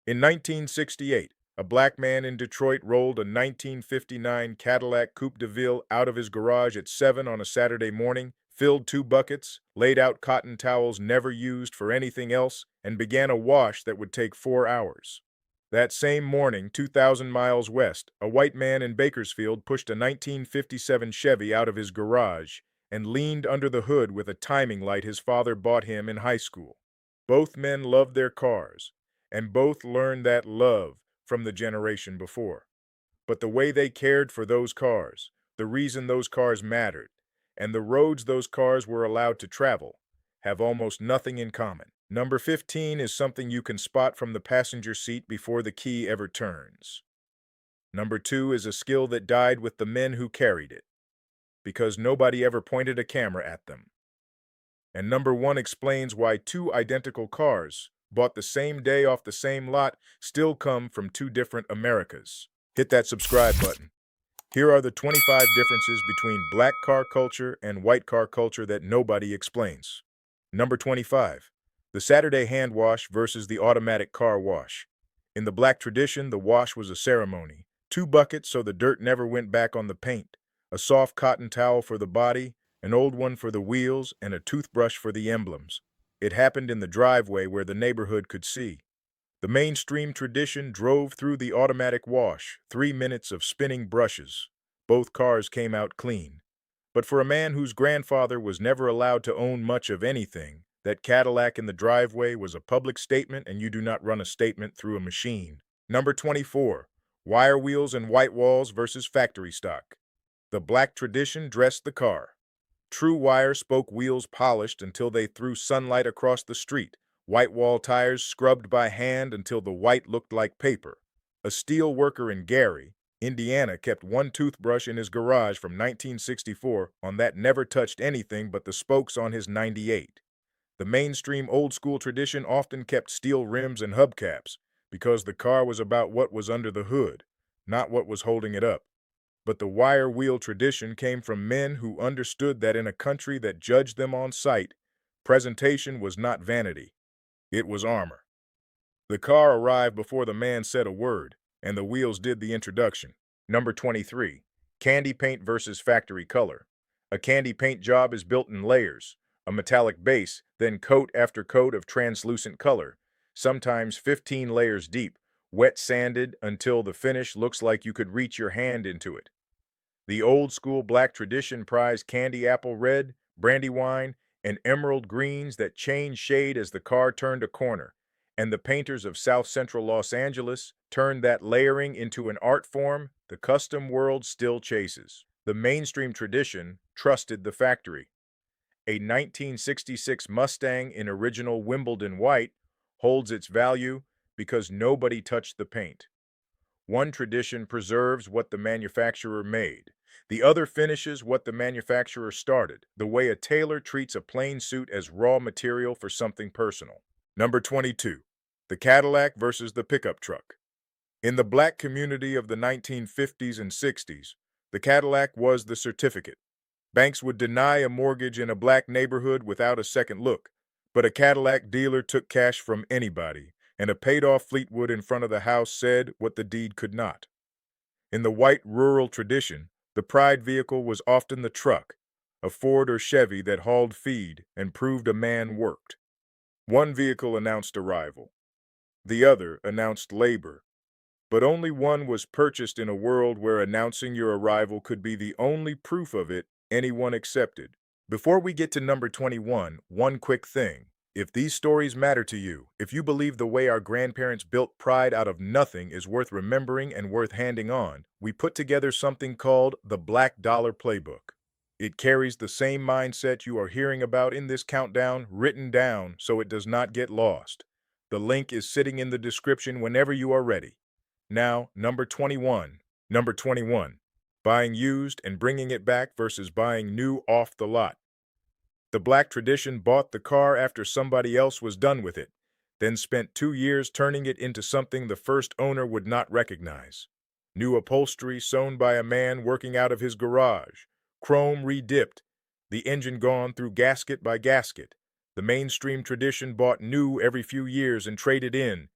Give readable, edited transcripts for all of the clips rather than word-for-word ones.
In 1968, a black man in Detroit rolled a 1959 Cadillac Coupe de Ville out of his garage at 7 on a Saturday morning, filled two buckets, laid out cotton towels never used for anything else, and began a wash that would take 4 hours. That same morning, 2,000 miles west, a white man in Bakersfield pushed a 1957 Chevy out of his garage and leaned under the hood with a timing light his father bought him in high school. Both men loved their cars, and both learned that love from the generation before. But the way they cared for those cars, the reason those cars mattered, and the roads those cars were allowed to travel have almost nothing in common. Number 15 is something you can spot from the passenger seat before the key ever turns. Number 2 is a skill that died with the men who carried it, because nobody ever pointed a camera at them. And number 1 explains why two identical cars, bought the same day off the same lot, still come from two different Americas. Hit that subscribe button. Here are the 25 differences between black car culture and white car culture that nobody explains. Number 25. The Saturday hand wash versus the automatic car wash. In the black tradition, the wash was a ceremony. 2 buckets so the dirt never went back on the paint, a soft cotton towel for the body, an old one for the wheels, and a toothbrush for the emblems. It happened in the driveway where the neighborhood could see. The mainstream tradition drove through the automatic wash, 3 minutes of spinning brushes. Both cars came out clean. But for a man whose grandfather was never allowed to own much of anything, that Cadillac in the driveway was a public statement, and you do not run a statement through a machine. Number 24. Wire wheels and white walls versus factory stock. The black tradition dressed the car. True wire spoke wheels polished until they threw sunlight across the street. White wall tires scrubbed by hand until the white looked like paper. A steel worker in Gary, Indiana, kept one toothbrush in his garage from 1964 on that never touched anything but the spokes on his 98. The mainstream old-school tradition often kept steel rims and hubcaps because the car was about what was under the hood, not what was holding it up. But the wire wheel tradition came from men who understood that in a country that judged them on sight, presentation was not vanity. It was armor. The car arrived before the man said a word, and the wheels did the introduction. Number 23. Candy paint versus factory color. A candy paint job is built in layers, a metallic base, then coat after coat of translucent color, sometimes 15 layers deep, wet sanded until the finish looks like you could reach your hand into it. The old-school black tradition prized candy apple red, brandywine, and emerald greens that changed shade as the car turned a corner, and the painters of South Central Los Angeles turned that layering into an art form the custom world still chases. The mainstream tradition trusted the factory. A 1966 Mustang in original Wimbledon white holds its value because nobody touched the paint. One tradition preserves what the manufacturer made. The other finishes what the manufacturer started, the way a tailor treats a plain suit as raw material for something personal. Number 22. The Cadillac versus the pickup truck. In the black community of the 1950s and 60s, the Cadillac was the certificate. Banks would deny a mortgage in a black neighborhood without a second look, but a Cadillac dealer took cash from anybody, and a paid-off Fleetwood in front of the house said what the deed could not. In the white rural tradition, the pride vehicle was often the truck, a Ford or Chevy that hauled feed and proved a man worked. One vehicle announced arrival. The other announced labor. But only one was purchased in a world where announcing your arrival could be the only proof of it anyone accepted. Before we get to number 21, one quick thing. If these stories matter to you, if you believe the way our grandparents built pride out of nothing is worth remembering and worth handing on, we put together something called the Black Dollar Playbook. It carries the same mindset you are hearing about in this countdown written down so it does not get lost. The link is sitting in the description whenever you are ready. Now, number 21. Number 21. Buying used and bringing it back versus buying new off the lot. The black tradition bought the car after somebody else was done with it, then spent 2 years turning it into something the first owner would not recognize. New upholstery sewn by a man working out of his garage, chrome redipped, the engine gone through gasket by gasket. The mainstream tradition bought new every few years and traded in,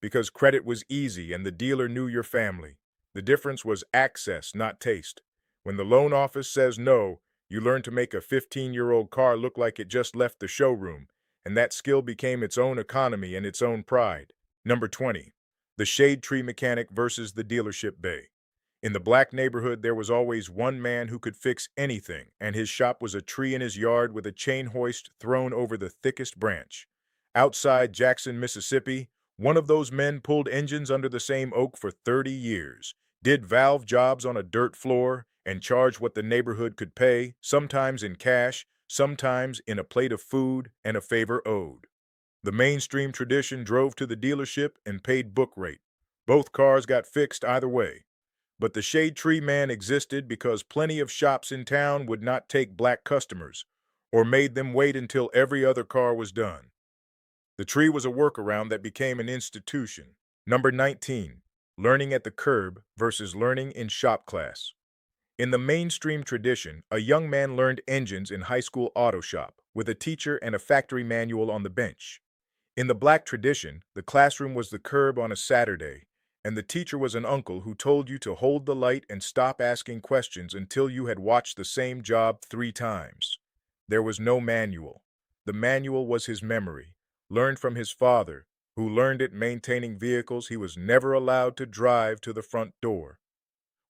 because credit was easy and the dealer knew your family. The difference was access, not taste. When the loan office says no, you learn to make a 15-year-old car look like it just left the showroom, and that skill became its own economy and its own pride. Number 20. The shade tree mechanic versus the dealership bay. In the black neighborhood, there was always one man who could fix anything, and his shop was a tree in his yard with a chain hoist thrown over the thickest branch. Outside Jackson, Mississippi, one of those men pulled engines under the same oak for 30 years, did valve jobs on a dirt floor, and charged what the neighborhood could pay, sometimes in cash, sometimes in a plate of food and a favor owed. The mainstream tradition drove to the dealership and paid book rate. Both cars got fixed either way. But the shade tree man existed because plenty of shops in town would not take black customers, or made them wait until every other car was done. The tree was a workaround that became an institution. Number 19. Learning at the curb versus learning in shop class. In the mainstream tradition, a young man learned engines in high school auto shop, with a teacher and a factory manual on the bench. In the black tradition, the classroom was the curb on a Saturday, and the teacher was an uncle who told you to hold the light and stop asking questions until you had watched the same job 3 times. There was no manual. The manual was his memory, learned from his father, who learned it maintaining vehicles he was never allowed to drive to the front door.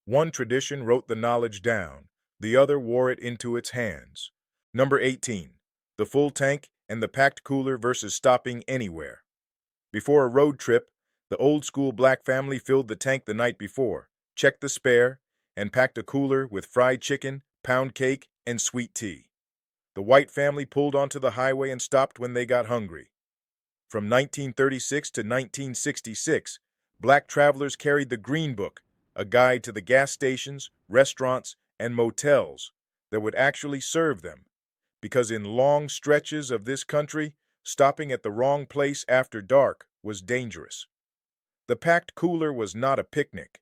One tradition wrote the knowledge down, the other wore it into its hands. Number 18. The full tank and the packed cooler versus stopping anywhere. Before a road trip, the old-school black family filled the tank the night before, checked the spare, and packed a cooler with fried chicken, pound cake, and sweet tea. The white family pulled onto the highway and stopped when they got hungry. From 1936 to 1966, black travelers carried the Green Book, a guide to the gas stations, restaurants, and motels that would actually serve them, because in long stretches of this country, stopping at the wrong place after dark was dangerous. The packed cooler was not a picnic.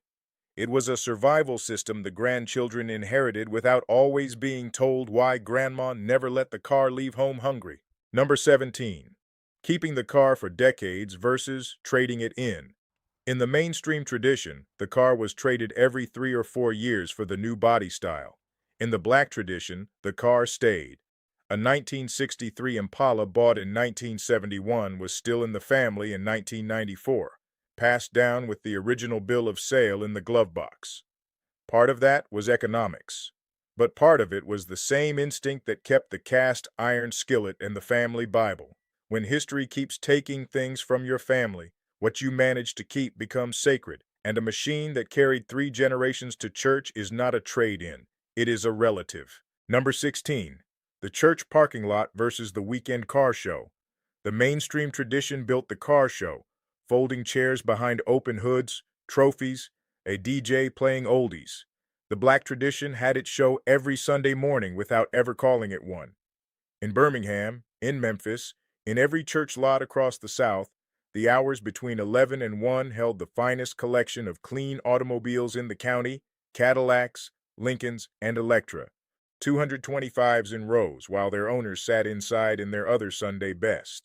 It was a survival system the grandchildren inherited without always being told why grandma never let the car leave home hungry. Number 17. Keeping the car for decades versus trading it in. In the mainstream tradition, the car was traded every 3 or 4 years for the new body style. In the black tradition, the car stayed. A 1963 Impala bought in 1971 was still in the family in 1994, passed down with the original bill of sale in the glove box. Part of that was economics, but part of it was the same instinct that kept the cast iron skillet and the family Bible. When history keeps taking things from your family, what you manage to keep becomes sacred, and a machine that carried 3 generations to church is not a trade-in. It is a relative. Number 16. The church parking lot versus the weekend car show. The mainstream tradition built the car show, folding chairs behind open hoods, trophies, a DJ playing oldies. The black tradition had its show every Sunday morning without ever calling it one. In Birmingham, in Memphis, in every church lot across the South, the hours between 11 and 1 held the finest collection of clean automobiles in the county, Cadillacs, Lincolns, and Electra, 225s in rows while their owners sat inside in their other Sunday best.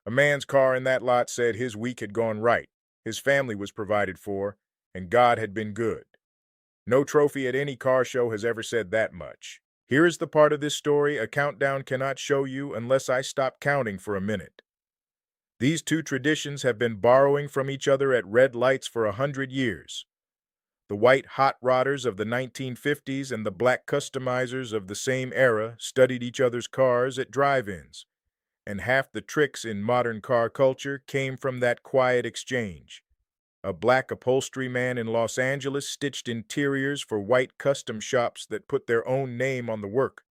A man's car in that lot said his week had gone right, his family was provided for, and God had been good. No trophy at any car show has ever said that much. Here is the part of this story a countdown cannot show you unless I stop counting for a minute. These 2 traditions have been borrowing from each other at red lights for 100 years. The white hot rodders of the 1950s and the black customizers of the same era studied each other's cars at drive-ins, and half the tricks in modern car culture came from that quiet exchange. A black upholstery man in Los Angeles stitched interiors for white custom shops that put their own name on the work.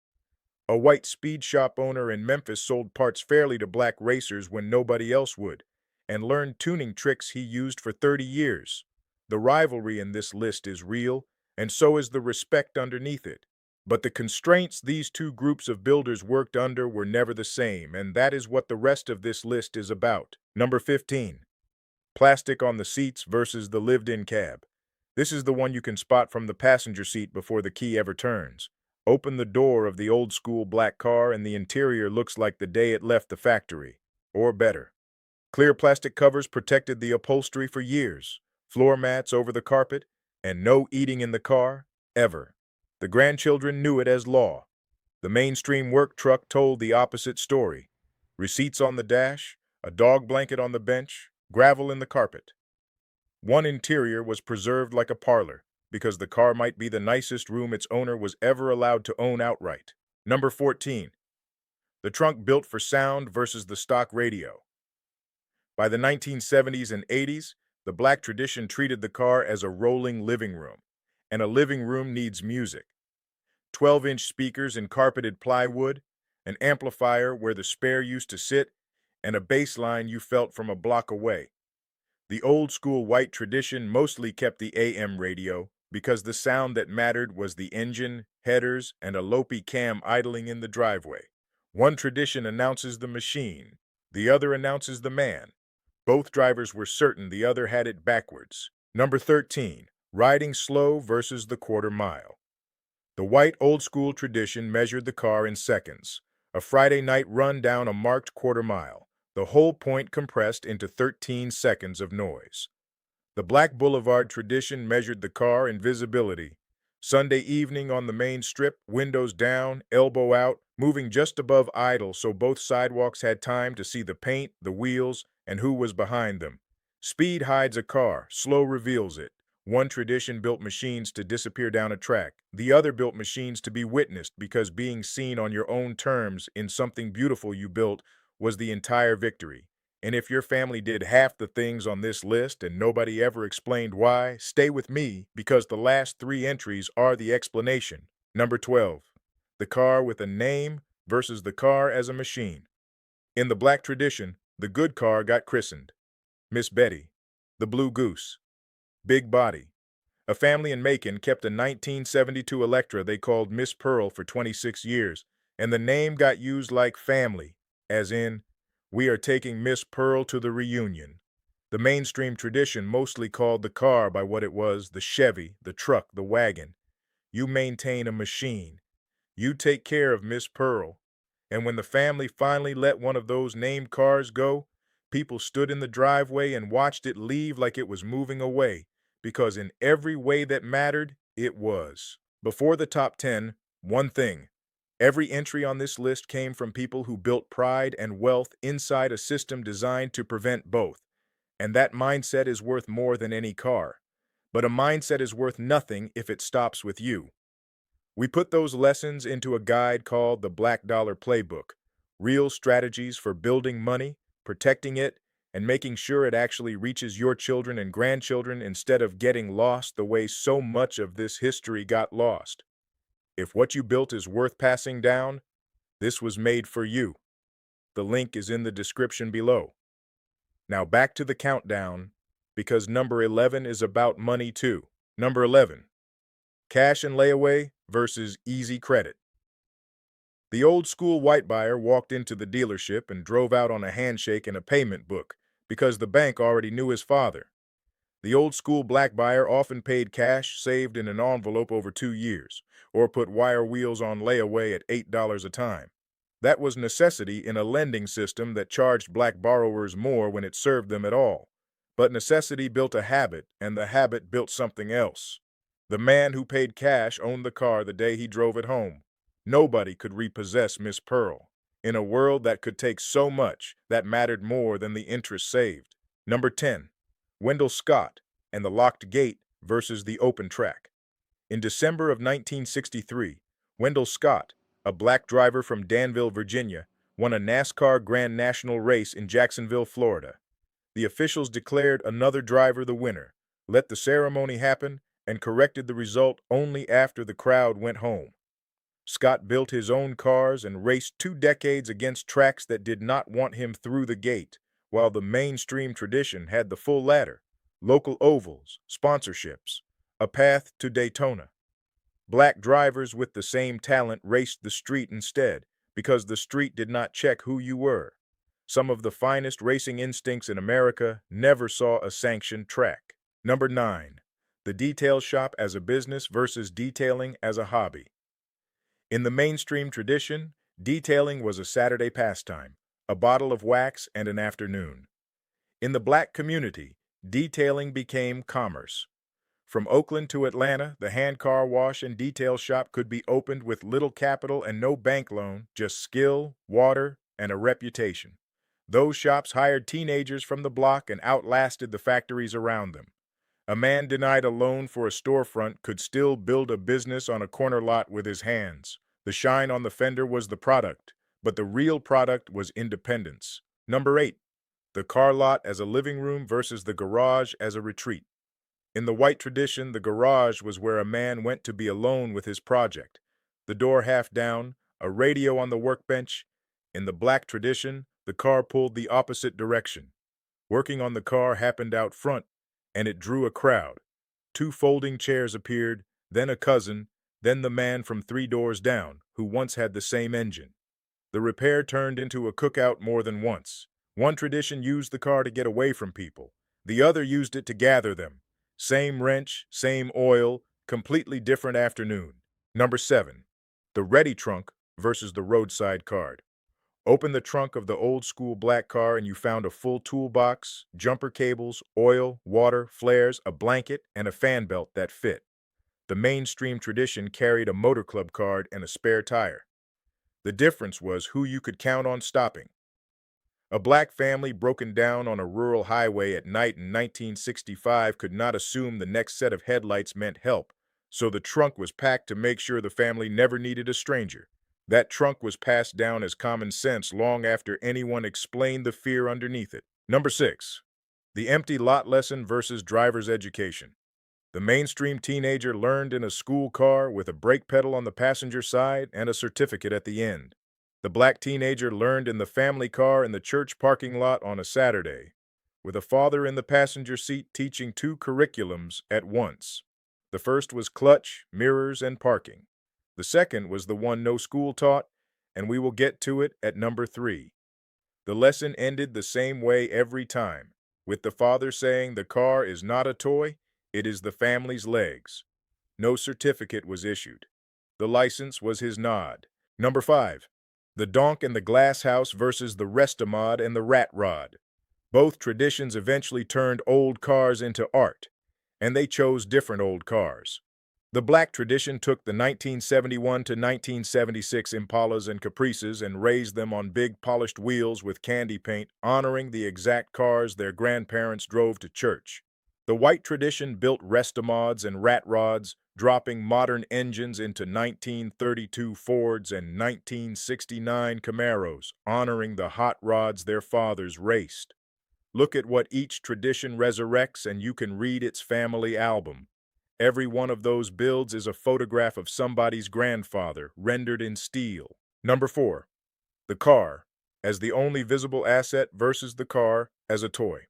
A white speed shop owner in Memphis sold parts fairly to black racers when nobody else would, and learned tuning tricks he used for 30 years. The rivalry in this list is real, and so is the respect underneath it. But the constraints these 2 groups of builders worked under were never the same, and that is what the rest of this list is about. Number 15. Plastic on the seats versus the lived-in cab. This is the one you can spot from the passenger seat before the key ever turns. Open the door of the old-school black car and the interior looks like the day it left the factory, or better. Clear plastic covers protected the upholstery for years, floor mats over the carpet, and no eating in the car, ever. The grandchildren knew it as law. The mainstream work truck told the opposite story. Receipts on the dash, a dog blanket on the bench, gravel in the carpet. One interior was preserved like a parlor, because the car might be the nicest room its owner was ever allowed to own outright. Number 14. The trunk built for sound versus the stock radio. By the 1970s and 80s, the black tradition treated the car as a rolling living room, and a living room needs music. 12-inch speakers in carpeted plywood, an amplifier where the spare used to sit, and a bass line you felt from a block away. The old-school white tradition mostly kept the AM radio because the sound that mattered was the engine, headers, and a Lopi cam idling in the driveway. One tradition announces the machine, the other announces the man. Both drivers were certain the other had it backwards. Number 13. Riding slow versus the quarter mile. The white old-school tradition measured the car in seconds. A Friday night run down a marked quarter mile, the whole point compressed into 13 seconds of noise. The black boulevard tradition measured the car in visibility. Sunday evening on the main strip, windows down, elbow out, moving just above idle so both sidewalks had time to see the paint, the wheels, and who was behind them. Speed hides a car, slow reveals it. One tradition built machines to disappear down a track. The other built machines to be witnessed because being seen on your own terms in something beautiful you built was the entire victory. And if your family did half the things on this list and nobody ever explained why, stay with me because the last 3 entries are the explanation. Number 12. The car with a name versus the car as a machine. In the black tradition, the good car got christened. Miss Betty, the Blue Goose, Big Body. A family in Macon kept a 1972 Electra they called Miss Pearl for 26 years, and the name got used like family, as in, we are taking Miss Pearl to the reunion. The mainstream tradition mostly called the car by what it was, the Chevy, the truck, the wagon. You maintain a machine. You take care of Miss Pearl. And when the family finally let one of those named cars go, people stood in the driveway and watched it leave like it was moving away, because in every way that mattered, it was. Before the top 10, one thing. Every entry on this list came from people who built pride and wealth inside a system designed to prevent both. And that mindset is worth more than any car. But a mindset is worth nothing if it stops with you. We put those lessons into a guide called the Black Dollar Playbook, real strategies for building money, protecting it, and making sure it actually reaches your children and grandchildren instead of getting lost the way so much of this history got lost. If what you built is worth passing down, this was made for you. The link is in the description below. Now back to the countdown, because number 11 is about money too. Number 11. Cash and layaway versus easy credit. The old-school white buyer walked into the dealership and drove out on a handshake and a payment book because the bank already knew his father. The old-school black buyer often paid cash saved in an envelope over 2 years, or put wire wheels on layaway at $8 a time. That was necessity in a lending system that charged black borrowers more when it served them at all. But necessity built a habit, and the habit built something else. The man who paid cash owned the car the day he drove it home. Nobody could repossess Miss Pearl. In a world that could take so much, that mattered more than the interest saved. Number 10. Wendell Scott and the locked gate versus the open track. In December of 1963, Wendell Scott, a black driver from Danville, Virginia, won a NASCAR Grand National race in Jacksonville, Florida. The officials declared another driver the winner, let the ceremony happen, and corrected the result only after the crowd went home. Scott built his own cars and raced 2 decades against tracks that did not want him through the gate, while the mainstream tradition had the full ladder, local ovals, sponsorships, a path to Daytona. Black drivers with the same talent raced the street instead, because the street did not check who you were. Some of the finest racing instincts in America never saw a sanctioned track. Number 9. The detail shop as a business versus detailing as a hobby. In the mainstream tradition, detailing was a Saturday pastime, a bottle of wax and an afternoon. In the black community, detailing became commerce. From Oakland to Atlanta, the hand car wash and detail shop could be opened with little capital and no bank loan, just skill, water, and a reputation. Those shops hired teenagers from the block and outlasted the factories around them. A man denied a loan for a storefront could still build a business on a corner lot with his hands. The shine on the fender was the product, but the real product was independence. Number 8. The car lot as a living room versus the garage as a retreat. In the white tradition, the garage was where a man went to be alone with his project. The door half down, a radio on the workbench. In the black tradition, the car pulled the opposite direction. Working on the car happened out front, and it drew a crowd. 2 folding chairs appeared, then a cousin, then the man from 3 doors down, who once had the same engine. The repair turned into a cookout more than once. One tradition used the car to get away from people. The other used it to gather them. Same wrench, same oil, completely different afternoon. Number 7. The ready trunk versus the roadside card. Open the trunk of the old-school black car and you found a full toolbox, jumper cables, oil, water, flares, a blanket, and a fan belt that fit. The mainstream tradition carried a motor club card and a spare tire. The difference was who you could count on stopping. A black family broken down on a rural highway at night in 1965 could not assume the next set of headlights meant help, so the trunk was packed to make sure the family never needed a stranger. That trunk was passed down as common sense long after anyone explained the fear underneath it. Number 6. The empty lot lesson versus driver's education. The mainstream teenager learned in a school car with a brake pedal on the passenger side and a certificate at the end. The black teenager learned in the family car in the church parking lot on a Saturday, with a father in the passenger seat teaching 2 curriculums at once. The first was clutch, mirrors, and parking. The second was the one no school taught, and we will get to it at number 3. The lesson ended the same way every time, with the father saying the car is not a toy, it is the family's legs. No certificate was issued. The license was his nod. Number 5. The donk and the glass house versus the restamod and the rat rod. Both traditions eventually turned old cars into art, and they chose different old cars. The black tradition took the 1971 to 1976 Impalas and Caprices and raised them on big polished wheels with candy paint, honoring the exact cars their grandparents drove to church. The white tradition built restamods and rat rods, dropping modern engines into 1932 Fords and 1969 Camaros, honoring the hot rods their fathers raced. Look at what each tradition resurrects and you can read its family album. Every one of those builds is a photograph of somebody's grandfather, rendered in steel. Number 4. The car, as the only visible asset versus the car as a toy.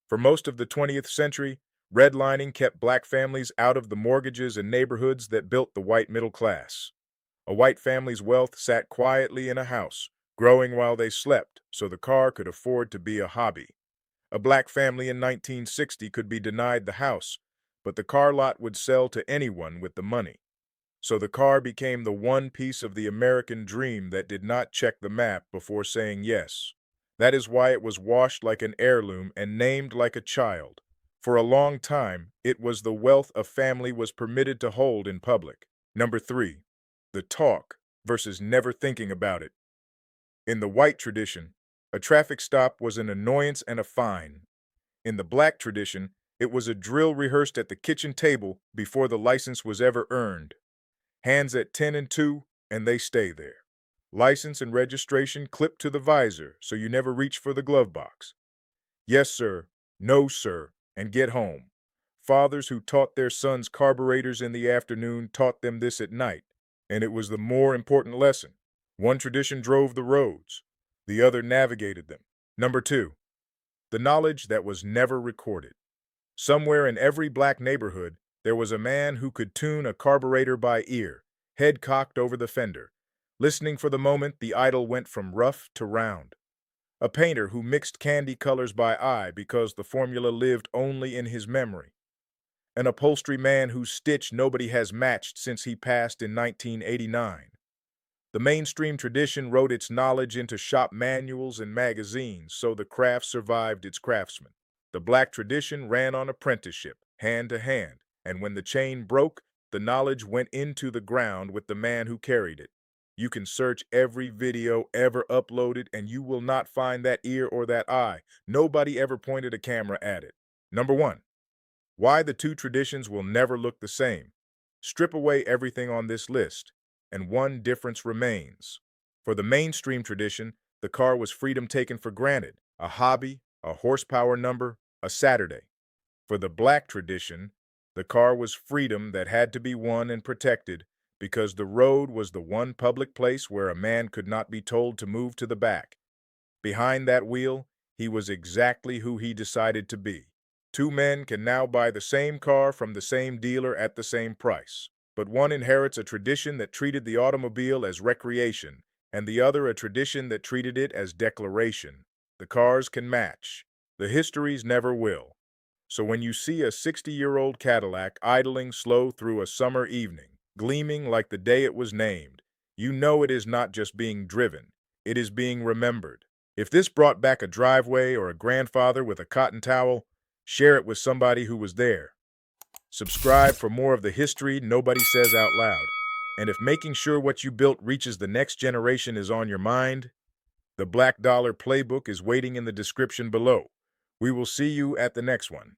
For most of the 20th century, redlining kept black families out of the mortgages and neighborhoods that built the white middle class. A white family's wealth sat quietly in a house, growing while they slept, so the car could afford to be a hobby. A black family in 1960 could be denied the house, but the car lot would sell to anyone with the money. So the car became the one piece of the American dream that did not check the map before saying yes. That is why it was washed like an heirloom and named like a child. For a long time, it was the wealth a family was permitted to hold in public. Number 3. The talk versus never thinking about it. In the white tradition, a traffic stop was an annoyance and a fine. In the black tradition, it was a drill rehearsed at the kitchen table before the license was ever earned. Hands at 10 and 2, and they stay there. License and registration clipped to the visor so you never reach for the glove box. Yes, sir. No, sir. And get home. Fathers who taught their sons carburetors in the afternoon taught them this at night, and it was the more important lesson. One tradition drove the roads, the other navigated them. Number 2. The knowledge that was never recorded. Somewhere in every black neighborhood, there was a man who could tune a carburetor by ear, head cocked over the fender. Listening for the moment the idol went from rough to round. A painter who mixed candy colors by eye because the formula lived only in his memory. An upholstery man whose stitch nobody has matched since he passed in 1989. The mainstream tradition wrote its knowledge into shop manuals and magazines, so the craft survived its craftsmen. The black tradition ran on apprenticeship, hand to hand, and when the chain broke, the knowledge went into the ground with the man who carried it. You can search every video ever uploaded and you will not find that ear or that eye. Nobody ever pointed a camera at it. Number one, why the two traditions will never look the same. Strip away everything on this list, and one difference remains. For the mainstream tradition, the car was freedom taken for granted, a hobby, a horsepower number, a Saturday. For the black tradition, the car was freedom that had to be won and protected because the road was the one public place where a man could not be told to move to the back. Behind that wheel, he was exactly who he decided to be. Two men can now buy the same car from the same dealer at the same price, but one inherits a tradition that treated the automobile as recreation, and the other a tradition that treated it as declaration. The cars can match. The histories never will. So when you see a 60-year-old Cadillac idling slow through a summer evening, gleaming like the day it was named, you know it is not just being driven, it is being remembered. If this brought back a driveway or a grandfather with a cotton towel, share it with somebody who was there. Subscribe for more of the history nobody says out loud. And if making sure what you built reaches the next generation is on your mind, the Black Dollar Playbook is waiting in the description below. We will see you at the next one.